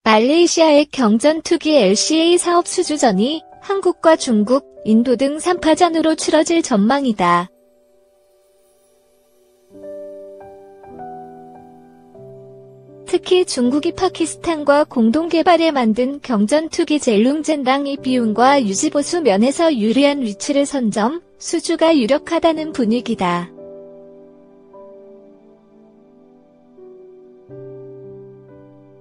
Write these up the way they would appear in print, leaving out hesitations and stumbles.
말레이시아의 경전투기 LCA 사업 수주전이 한국과 중국, 인도 등 3파전으로 치러질 전망이다. 특히 중국이 파키스탄과 공동개발에 만든 경전투기 젤룽젠랑이 비용과 유지보수 면에서 유리한 위치를 선점, 수주가 유력하다는 분위기다.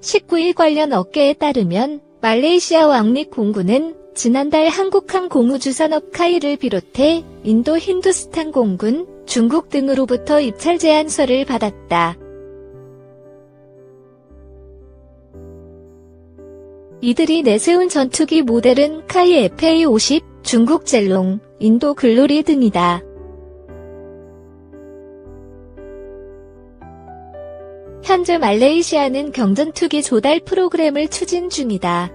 (19일) 관련 업계에 따르면 말레이시아 왕립공군은 지난달 한국항 공우주산업 카이를 비롯해 인도 힌두스탄 공군, 중국 등으로부터 입찰 제안서를 받았다. 이들이 내세운 전투기 모델은 카이 FA-50, 중국 젤롱, 인도 글로리 등이다. 현재 말레이시아는 경전투기 조달 프로그램을 추진 중이다.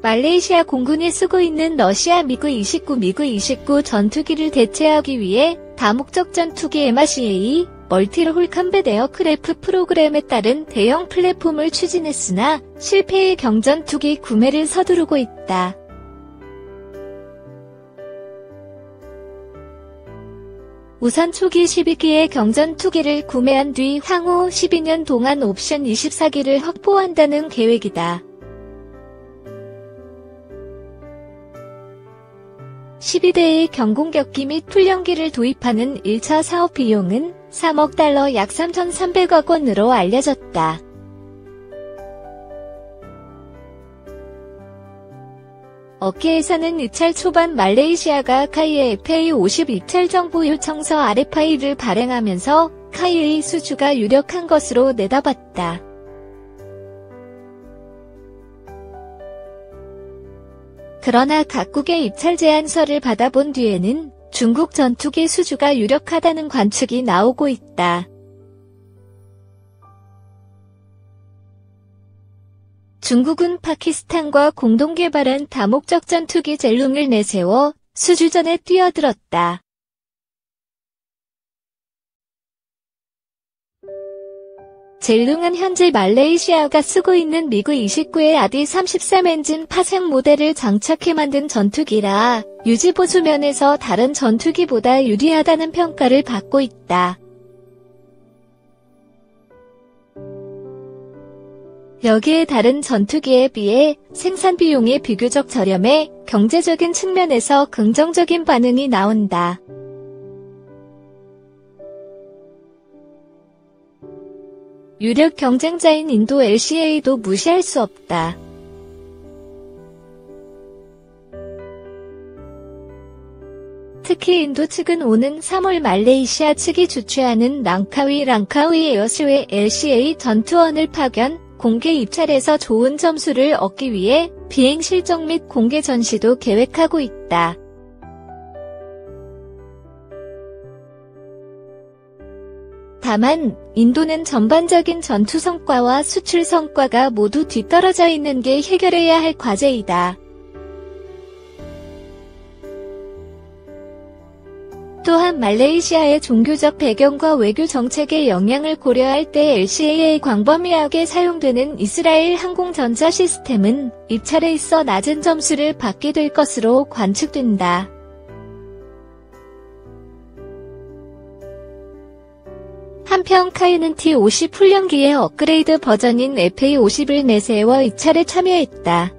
말레이시아 공군이 쓰고 있는 러시아 미그-29 전투기를 대체하기 위해 다목적 전투기 MRCA, 멀티롤 컴뱃 에어크래프트 프로그램에 따른 대형 플랫폼을 추진했으나 실패의 경전투기 구매를 서두르고 있다. 우선 초기 12기의 경전투기를 구매한 뒤 향후 12년 동안 옵션 24기를 확보한다는 계획이다. 12대의 경공격기 및 훈련기를 도입하는 1차 사업 비용은 3억 달러 약 3,300억 원으로 알려졌다. 업계에서는 입찰 초반 말레이시아가 카이의 FA-50 입찰 정보 요청서 RFI를 발행하면서 카이의 수주가 유력한 것으로 내다봤다. 그러나 각국의 입찰 제안서를 받아본 뒤에는 중국 전투기 수주가 유력하다는 관측이 나오고 있다. 중국은 파키스탄과 공동개발한 다목적 전투기 젤룽을 내세워 수주전에 뛰어들었다. 젤룽은 현재 말레이시아가 쓰고 있는 미그-29의 RD-33 엔진 파생 모델을 장착해 만든 전투기라 유지보수 면에서 다른 전투기보다 유리하다는 평가를 받고 있다. 여기에 다른 전투기에 비해 생산 비용이 비교적 저렴해 경제적인 측면에서 긍정적인 반응이 나온다. 유력 경쟁자인 인도 LCA도 무시할 수 없다. 특히 인도 측은 오는 3월 말레이시아 측이 주최하는 랑카위 에어쇼의 LCA 전투원을 파견, 공개 입찰에서 좋은 점수를 얻기 위해 비행 실적 및 공개 전시도 계획하고 있다. 다만 인도는 전반적인 전투 성과와 수출 성과가 모두 뒤떨어져 있는 게 해결해야 할 과제이다. 또한 말레이시아의 종교적 배경과 외교 정책의 영향을 고려할 때 LCA에 광범위하게 사용되는 이스라엘 항공전자 시스템은 입찰에 있어 낮은 점수를 받게 될 것으로 관측된다. 한편 카이는 T-50 훈련기의 업그레이드 버전인 FA-50을 내세워 입찰에 참여했다.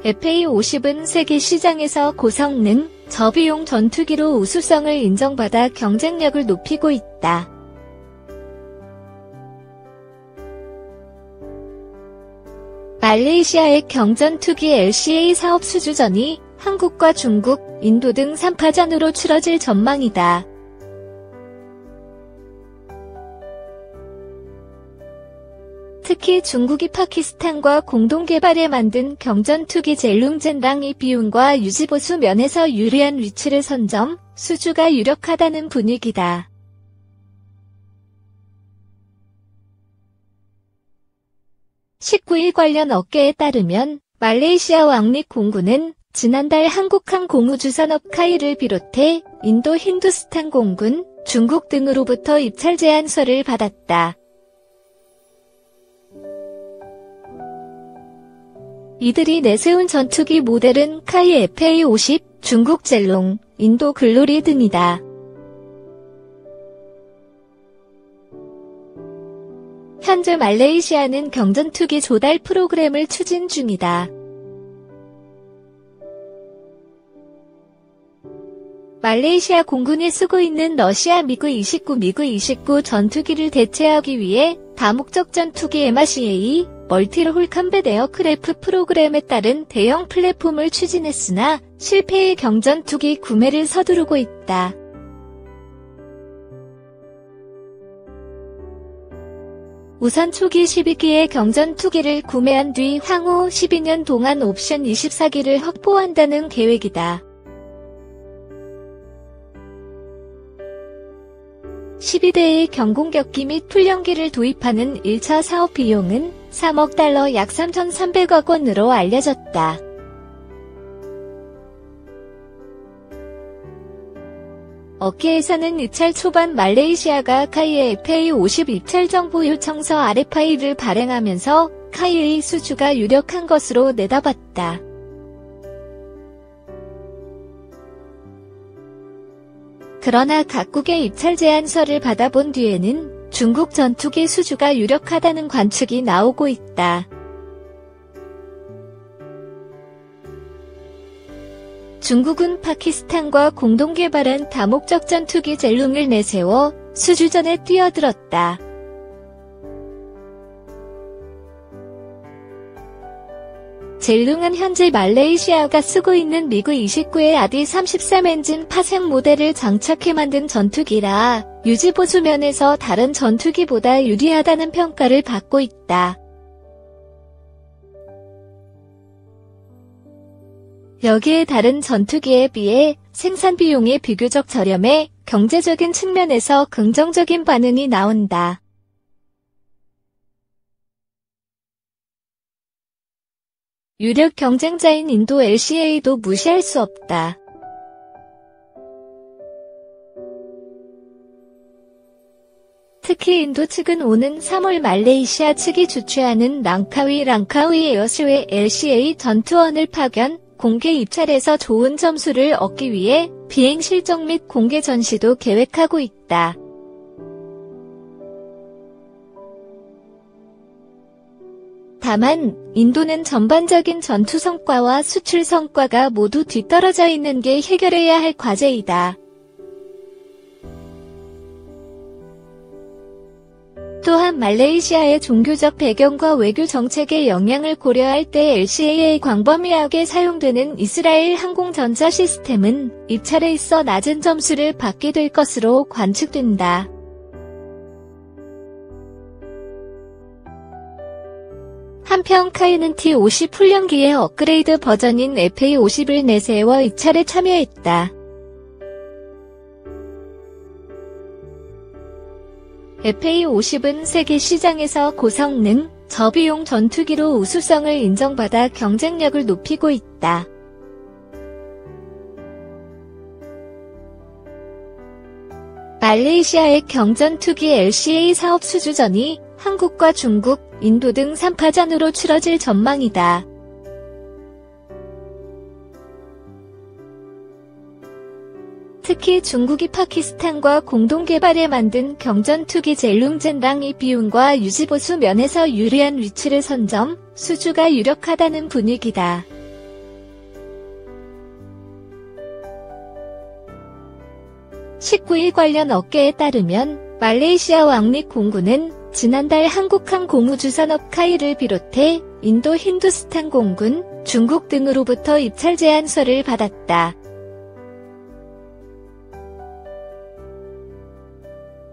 FA-50은 세계 시장에서 고성능, 저비용 전투기로 우수성을 인정받아 경쟁력을 높이고 있다. 말레이시아의 경전투기 LCA 사업 수주전이 한국과 중국, 인도 등 3파전으로 치러질 전망이다. 특히 중국이 파키스탄과 공동개발에 만든 경전투기 젤룽젠랑이 비용과 유지보수 면에서 유리한 위치를 선점, 수주가 유력하다는 분위기다. 19일 관련 업계에 따르면 말레이시아 왕립공군은 지난달 한국항공우주산업 카이를 비롯해 인도 힌두스탄 공군, 중국 등으로부터 입찰 제안서를 받았다. 이들이 내세운 전투기 모델은 카이 FA-50, 중국 젤롱, 인도 글로리 등이다. 현재 말레이시아는 경전투기 조달 프로그램을 추진 중이다. 말레이시아 공군이 쓰고 있는 러시아 미그-29 전투기를 대체하기 위해 다목적 전투기 MRCA, 멀티롤 컴뱃 에어크래프트 프로그램에 따른 대형 플랫폼을 추진했으나 실패의 경전투기 구매를 서두르고 있다. 우선 초기 12기의 경전투기를 구매한 뒤 향후 12년 동안 옵션 24기를 확보한다는 계획이다. 12대의 경공격기 및 훈련기를 도입하는 1차 사업 비용은 3억 달러 약 3,300억 원으로 알려졌다. 업계에서는 입찰 초반 말레이시아가 카이의 FA-50 입찰 정보 요청서 RFI를 발행하면서 카이의 수주가 유력한 것으로 내다봤다. 그러나 각국의 입찰 제안서를 받아본 뒤에는 중국 전투기 수주가 유력하다는 관측이 나오고 있다. 중국은 파키스탄과 공동 개발한 다목적 전투기 젤룽을 내세워 수주전에 뛰어들었다. 젤룽은 현재 말레이시아가 쓰고 있는 미그-29의 RD-33 엔진 파생 모델을 장착해 만든 전투기라 유지보수 면에서 다른 전투기보다 유리하다는 평가를 받고 있다. 여기에 다른 전투기에 비해 생산 비용이 비교적 저렴해 경제적인 측면에서 긍정적인 반응이 나온다. 유력 경쟁자인 인도 LCA도 무시할 수 없다. 특히 인도 측은 오는 3월 말레이시아 측이 주최하는 랑카위 에어쇼의 LCA 전투원을 파견, 공개 입찰에서 좋은 점수를 얻기 위해 비행 실적 및 공개 전시도 계획하고 있다. 다만 인도는 전반적인 전투 성과와 수출 성과가 모두 뒤떨어져 있는 게 해결해야 할 과제이다. 또한 말레이시아의 종교적 배경과 외교 정책의 영향을 고려할 때 LCA에 광범위하게 사용되는 이스라엘 항공전자 시스템은 입찰에 있어 낮은 점수를 받게 될 것으로 관측된다. 한편 카이는 T-50 훈련기의 업그레이드 버전인 FA-50을 내세워 입찰에 참여했다. FA-50은 세계 시장에서 고성능, 저비용 전투기로 우수성을 인정받아 경쟁력을 높이고 있다. 말레이시아의 경전투기 LCA 사업 수주전이 한국과 중국, 인도 등 3파전으로 치러질 전망이다. 특히 중국이 파키스탄과 공동 개발해 만든 경전투기 젤룽젠랑이 비용과 유지보수 면에서 유리한 위치를 선점, 수주가 유력하다는 분위기다. (19일) 관련 업계에 따르면 말레이시아 왕립 공군은 지난달 한국항공우주산업 카이를 비롯해 인도 힌두스탄 공군, 중국 등으로부터 입찰 제안서를 받았다.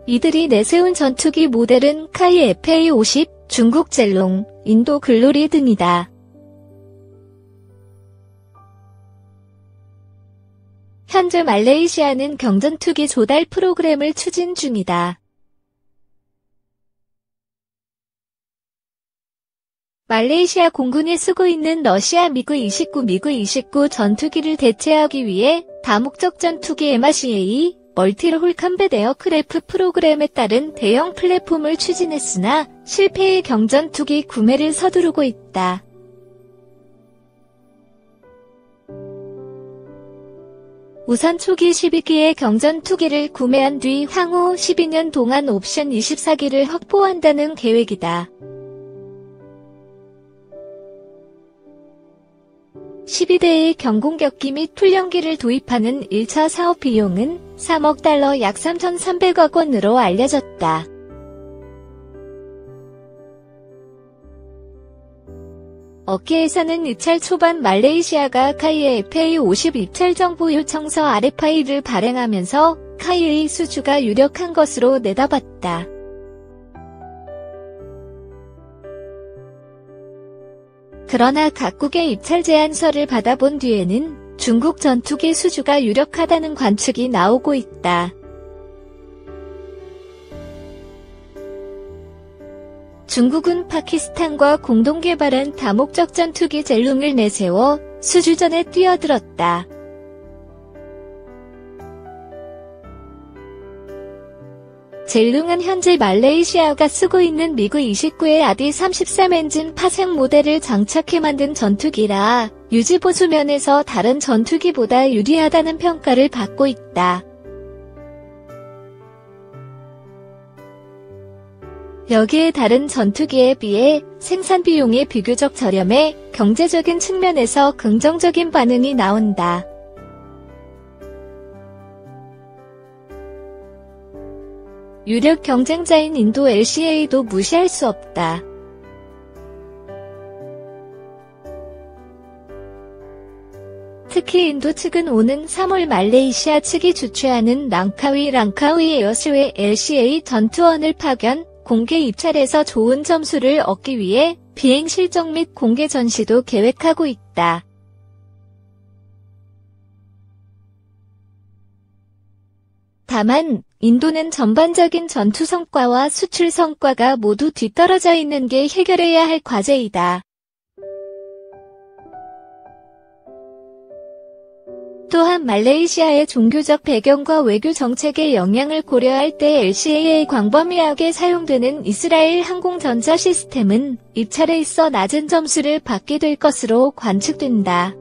이들이 내세운 전투기 모델은 카이 FA-50, 중국 젤롱, 인도 글로리 등이다. 현재 말레이시아는 경전투기 조달 프로그램을 추진 중이다. 말레이시아 공군이 쓰고 있는 러시아 미그-29 전투기를 대체하기 위해 다목적 전투기 MRCA 멀티롤 컴뱃 에어크래프트 프로그램에 따른 대형 플랫폼을 추진했으나 실패의 경전투기 구매를 서두르고 있다. 우선 초기 12기의 경전투기를 구매한 뒤 향후 12년 동안 옵션 24기를 확보한다는 계획이다. 12대의 경공격기 및 훈련기를 도입하는 1차 사업 비용은 3억 달러 약 3,300억 원으로 알려졌다. 업계에서는 이찰 초반 말레이시아가 카이의 FA50 입찰 정보 요청서 RFI를 발행하면서 카이의 수주가 유력한 것으로 내다봤다. 그러나 각국의 입찰 제안서를 받아본 뒤에는 중국 전투기 수주가 유력하다는 관측이 나오고 있다. 중국은 파키스탄과 공동 개발한 다목적 전투기 젤룽을 내세워 수주전에 뛰어들었다. 젤룽은 현재 말레이시아가 쓰고 있는 미그-29의 RD-33 엔진 파생 모델을 장착해 만든 전투기라 유지보수 면에서 다른 전투기보다 유리하다는 평가를 받고 있다. 여기에 다른 전투기에 비해 생산 비용이 비교적 저렴해 경제적인 측면에서 긍정적인 반응이 나온다. 유력 경쟁자인 인도 LCA도 무시할 수 없다. 특히 인도 측은 오는 3월 말레이시아 측이 주최하는 랑카위 에어쇼의 LCA 전투원을 파견, 공개 입찰에서 좋은 점수를 얻기 위해 비행 실적 및 공개 전시도 계획하고 있다. 다만 인도는 전반적인 전투 성과와 수출 성과가 모두 뒤떨어져 있는 게 해결해야 할 과제이다. 또한 말레이시아의 종교적 배경과 외교 정책의 영향을 고려할 때 LCA에 광범위하게 사용되는 이스라엘 항공전자 시스템은 입찰에 있어 낮은 점수를 받게 될 것으로 관측된다.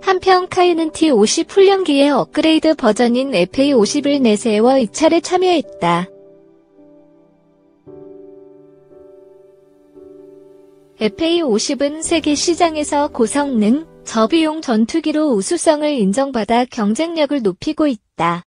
한편 카이는 T-50 훈련기의 업그레이드 버전인 FA-50을 내세워 입찰에 참여했다. FA-50은 세계 시장에서 고성능, 저비용 전투기로 우수성을 인정받아 경쟁력을 높이고 있다.